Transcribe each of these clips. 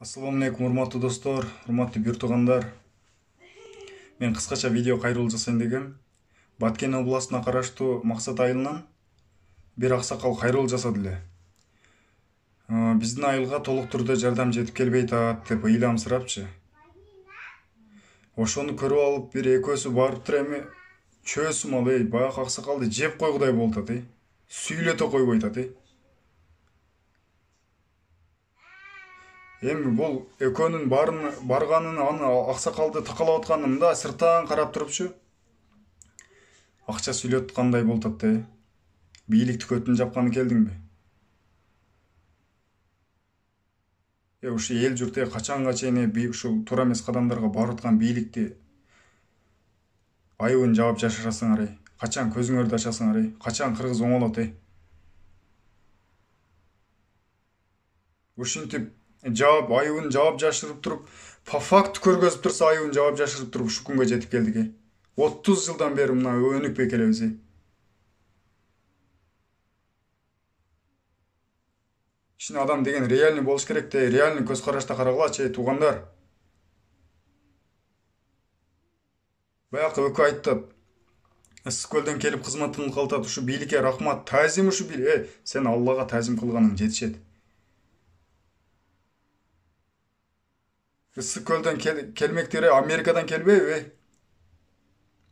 Assalamu алейкум, урматтуу достор, урматтуу бир туугандар. Мен кыскача видео кайрылуу жасайын дегем. Баткен областына караштуу Максат айылынан бир аксакал кайрылуу жасады эле. Биздин айылга толук түрдө жардам жетип келбей атат деп ыйламсырапчы. Ошону көрүп алып бир экөөсү барыптыр эми чөөсүм ал баягы аксакалды жеп койгудай болуп атат. Сүйлөтө койбой атат. Эми бул экөөнүн барганын аны аксакалды такалап атканын мында сырттан карап турупчу. Акча сүйлөткандай болуп атат да. Бийликти көтүн жапканы келдиңби? Ушу эл журт качанга чейин ушул туура эмес кадамдарга барып аткан бийликти айыбын жаап жашырасыңар? Качан көзүңөрдү ачасыңар? Качан кыргыз оңолот? Ушинтип айыбын жаап жашырып туруп, по факту көргөзүп турса айыбын жаап жашырып туруп ушу күнгө жетип келдик. 30 жылдан бери мына өнүкпөй келебиз. Ишин адам деген реальный болуш керек да, реальный көз карашта карагылачы туугандар. Баягы өкө айтты. Ысык көлдөн келип кызматын кылып атат. Ушу бийликке рахмат, таазим ушу сен Аллага таазим кылганың жетишет. Ысык көлдөн келмектери Америкадан келбейби?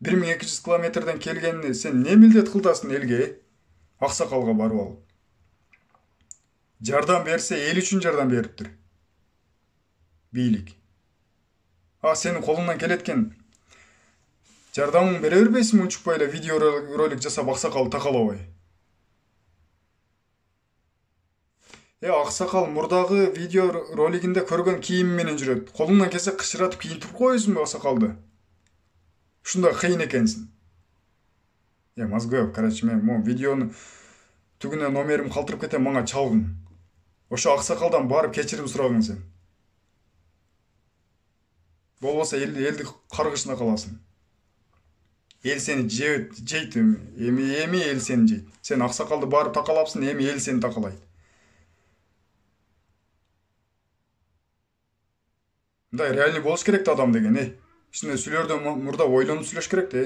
1200 километрден келгенini сен не милдет кылдасың элге? Аксакалга барып алып. Жардам берсе эл үчүн жардам бериптир. Бийлик. Сенин колуңдан келеткен жардамың бере бербейсиңби унчукпай эле видео ролик жасап аксакалды такалабай? Аксакал мурдагы видео ролигинде көргөн кийими менен жүрөт. Колуңдан келсе кычыратып кийинтип коесуңбу аксакалды? Ушундай кыйын экенсиң. Мозгоеб, короче, мен могу видеону түгүнө номерим калтырып кетем, мага чалгын. Ошо аксакалдан барып кечирим сурагың сен. Болбосо элди каргышына каласың. Эл сени жейт, эми эл сени жейт. Сен аксакалды барып такалапсың, эми эл сени такалайт. Мындай реальный болуш керек да адам деген, Ичинде сүйлөрдөн мурда ойлонуп сүйлөш керек да.